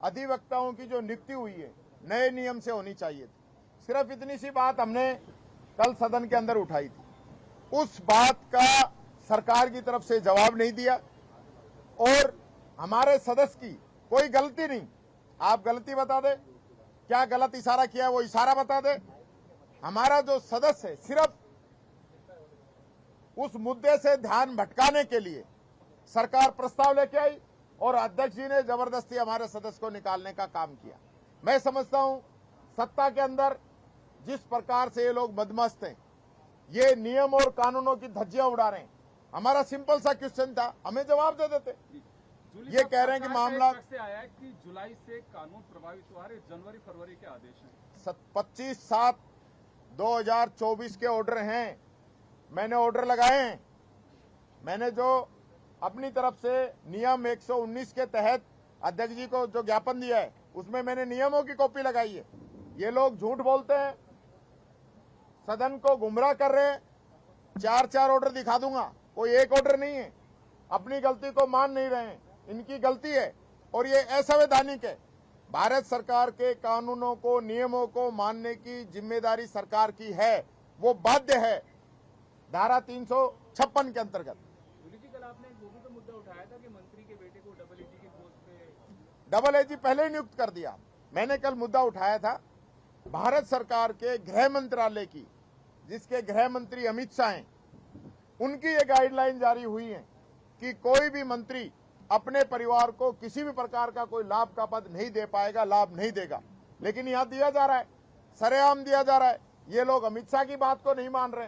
अधिवक्ताओं की जो नियुक्ति हुई है नए नियम से होनी चाहिए थी। सिर्फ इतनी सी बात हमने कल सदन के अंदर उठाई थी। उस बात का सरकार की तरफ से जवाब नहीं दिया और हमारे सदस्य की कोई गलती नहीं। आप गलती बता दे, क्या गलत इशारा किया है वो इशारा बता दे। हमारा जो सदस्य है सिर्फ उस मुद्दे से ध्यान भटकाने के लिए सरकार प्रस्ताव लेके आई और अध्यक्ष जी ने जबरदस्ती हमारे सदस्य को निकालने का काम किया। मैं समझता हूं सत्ता के अंदर जिस प्रकार से ये लोग मदमस्त हैं, ये नियम और कानूनों की धज्जियां उड़ा रहे हैं। हमारा सिंपल सा क्वेश्चन था, हमें जवाब दे देते। ये कह रहे हैं कि मामला से आया है कि जुलाई से कानून प्रभावित हुआ है, जनवरी फरवरी के आदेश हैं। 25/7/2024 के ऑर्डर हैं, मैंने ऑर्डर लगाए हैं। मैंने जो अपनी तरफ से नियम 119 के तहत अध्यक्ष जी को जो ज्ञापन दिया है उसमें मैंने नियमों की कॉपी लगाई है। ये लोग झूठ बोलते हैं, सदन को गुमराह कर रहे हैं। 4 ऑर्डर दिखा दूंगा, कोई एक ऑर्डर नहीं है। अपनी गलती को मान नहीं रहे हैं, इनकी गलती है और ये असंवैधानिक है। भारत सरकार के कानूनों को, नियमों को मानने की जिम्मेदारी सरकार की है, वो बाध्य है धारा 356 के अंतर्गत। कल आपने वो भी तो मुद्दा उठाया था कि मंत्री के बेटे को डबल एजी की पोस्ट पे डबल एजी पहले ही नियुक्त कर दिया। मैंने कल मुद्दा उठाया था भारत सरकार के गृह मंत्रालय की, जिसके गृह मंत्री अमित शाह हैं, उनकी ये गाइडलाइन जारी हुई है कि कोई भी मंत्री अपने परिवार को किसी भी प्रकार का कोई लाभ का पद नहीं दे पाएगा, लाभ नहीं देगा। लेकिन यहां दिया जा रहा है, सरेआम दिया जा रहा है। ये लोग अमित शाह की बात को नहीं मान रहे।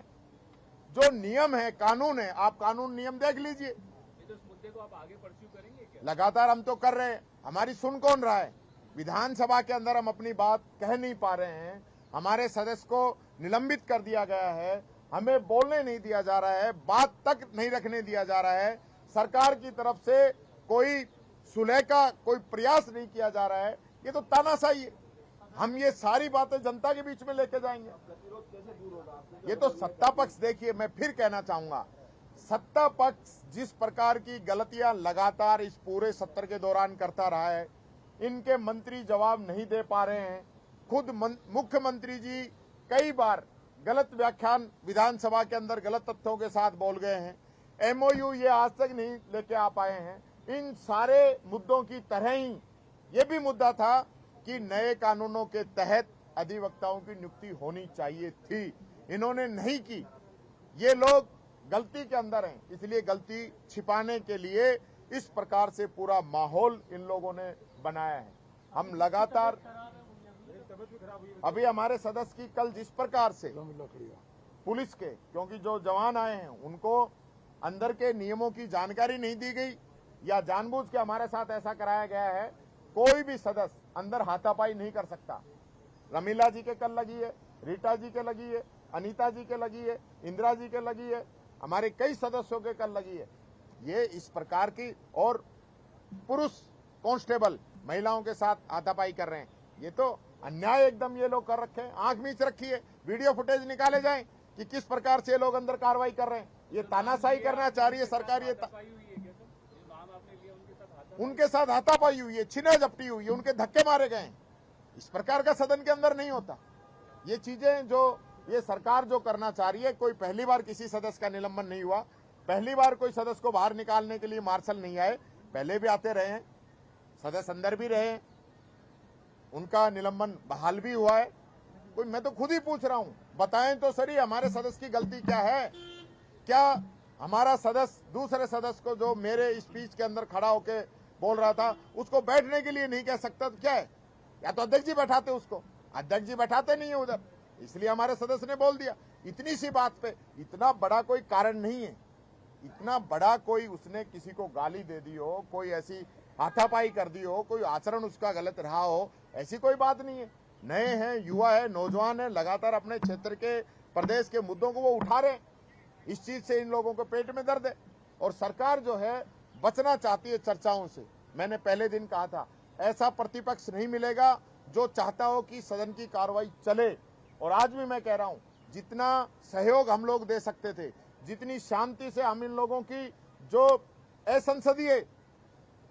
जो नियम है, कानून है, आप कानून नियम देख लीजिए। तो इस मुद्दे को आप आगे परस्यू करेंगे क्या? लगातार हम तो कर रहे हैं, हमारी सुन कौन रहा है? विधानसभा के अंदर हम अपनी बात कह नहीं पा रहे हैं। हमारे सदस्य को निलंबित कर दिया गया है, हमें बोलने नहीं दिया जा रहा है, बात तक नहीं रखने दिया जा रहा है। सरकार की तरफ से कोई सुलह का कोई प्रयास नहीं किया जा रहा है। ये तो तानाशाही है। हम ये सारी बातें जनता के बीच में लेके जाएंगे। ये तो सत्ता पक्ष, देखिए मैं फिर कहना चाहूंगा, सत्ता पक्ष जिस प्रकार की गलतियां लगातार इस पूरे सत्र के दौरान करता रहा है, इनके मंत्री जवाब नहीं दे पा रहे हैं। खुद मुख्यमंत्री जी कई बार गलत व्याख्यान विधानसभा के अंदर गलत तथ्यों के साथ बोल गए हैं। एमओयू ये आज तक नहीं लेके आ पाए हैं। इन सारे मुद्दों की तरह ही ये भी मुद्दा था कि नए कानूनों के तहत अधिवक्ताओं की नियुक्ति होनी चाहिए थी, इन्होंने नहीं की। ये लोग गलती के अंदर हैं, इसलिए गलती छिपाने के लिए इस प्रकार से पूरा माहौल इन लोगों ने बनाया है। हम लगातार अभी हमारे सदस्य की कल जिस प्रकार से पुलिस के, क्योंकि जो जवान आए हैं उनको अंदर के नियमों की जानकारी नहीं दी गई या जानबूझ के हमारे साथ ऐसा कराया गया है। कोई भी सदस्य अंदर हाथापाई नहीं कर सकता। रमीला जी के कल लगी है, रीटा जी के लगी है, अनीता जी के लगी है, इंदिरा जी के लगी है, हमारे कई सदस्यों के कल लगी है। ये इस प्रकार की, और पुरुष कांस्टेबल महिलाओं के साथ हाथापाई कर रहे हैं। ये तो अन्याय एकदम ये लोग कर रखे हैं। आंख मीच रखी है। वीडियो फुटेज निकाले जाएं कि किस प्रकार से ये लोग अंदर कार्रवाई कर रहे हैं। ये तानाशाही करना चाह रही है सरकार। ये उनके साथ हाथापाई हुई है, छीना झपटी हुई है, उनके धक्के मारे गए हैं। इस प्रकार का सदन के अंदर नहीं होता। ये चीजें जो ये सरकार जो करना चाह रही है, कोई पहली बार किसी सदस्य का निलंबन नहीं हुआ, पहली बार कोई सदस्य को बाहर निकालने के लिए मार्शल नहीं आए। पहले भी आते रहे हैं, सदस्य अंदर भी रहे हैं, उनका निलंबन बहाल भी हुआ है। कोई, मैं तो खुद ही पूछ रहा हूं, बताएं तो सही हमारे सदस्य की गलती क्या है। क्या हमारा सदस्य दूसरे सदस्य को जो मेरे स्पीच के अंदर खड़ा होकर बोल रहा था उसको बैठने के लिए नहीं कह सकता तो क्या है? या तो अध्यक्ष जी बैठाते उसको, अध्यक्ष जी बैठाते नहीं है उधर, इसलिए हमारे सदस्य ने बोल दिया। इतनी सी बात पे इतना बड़ा कोई कारण नहीं है, इतना बड़ा कोई उसने किसी को गाली दे दी हो, कोई ऐसी हाथापाई कर दी हो, कोई आचरण उसका गलत रहा हो, ऐसी कोई बात नहीं है। नए हैं, युवा है, नौजवान है, लगातार अपने क्षेत्र के, प्रदेश के मुद्दों को वो उठा रहे। इस चीज से इन लोगों को पेट में दर्द है और सरकार जो है बचना चाहती है चर्चाओं से। मैंने पहले दिन कहा था, ऐसा प्रतिपक्ष नहीं मिलेगा जो चाहता हो कि सदन की कार्रवाई चले। और आज भी मैं कह रहा हूं, जितना सहयोग हम लोग दे सकते थे, जितनी शांति से हम इन लोगों की जो असंसदीय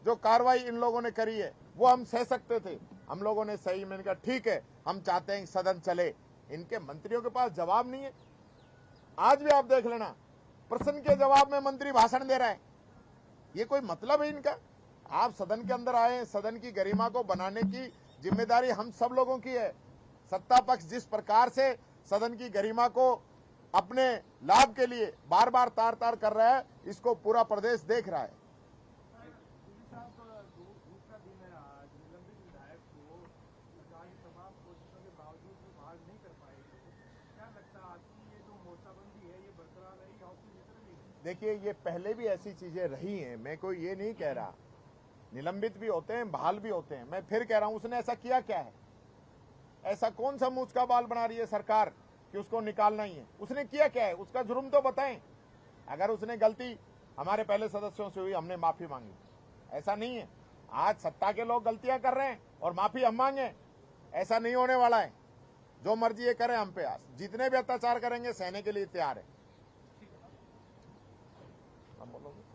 जो कार्रवाई इन लोगों ने करी है, वो हम सह सकते थे। हम लोगों ने सही, मैंने कहा ठीक है, हम चाहते हैं सदन चले। इनके मंत्रियों के पास जवाब नहीं है। आज भी आप देख लेना, प्रश्न के जवाब में मंत्री भाषण दे रहा है। ये कोई मतलब है इनका? आप सदन के अंदर आए, सदन की गरिमा को बनाने की जिम्मेदारी हम सब लोगों की है। सत्ता पक्ष जिस प्रकार से सदन की गरिमा को अपने लाभ के लिए बार बार तार तार कर रहा है, इसको पूरा प्रदेश देख रहा है। दूसरा दिन है आज, निलंबित विधायक को सरकार की तमाम कोशिशों के बावजूद भी बहाल नहीं कर पाए। क्या लगता है आपकी ये जो मोर्चाबंदी है ये बरकरार रहेगी, हौसले जितने नहीं? देखिए, ये पहले भी ऐसी चीजें रही हैं, मैं कोई ये नहीं कह रहा। निलंबित भी होते हैं, बहाल भी होते हैं। मैं फिर कह रहा हूं, उसने ऐसा किया क्या है? ऐसा कौन सा मूंछ का बाल बना रही है सरकार कि उसको निकालना ही है? उसने किया क्या है? उसका जुर्म तो बताएं। अगर उसने गलती हमारे पहले सदस्यों से हुई, हमने माफी मांगी। ऐसा नहीं है। आज सत्ता के लोग गलतियां कर रहे हैं और माफी हम मांगे, ऐसा नहीं होने वाला है। जो मर्जी ये करें, हम पे आज जितने भी अत्याचार करेंगे सहने के लिए तैयार है। हम बोलोगे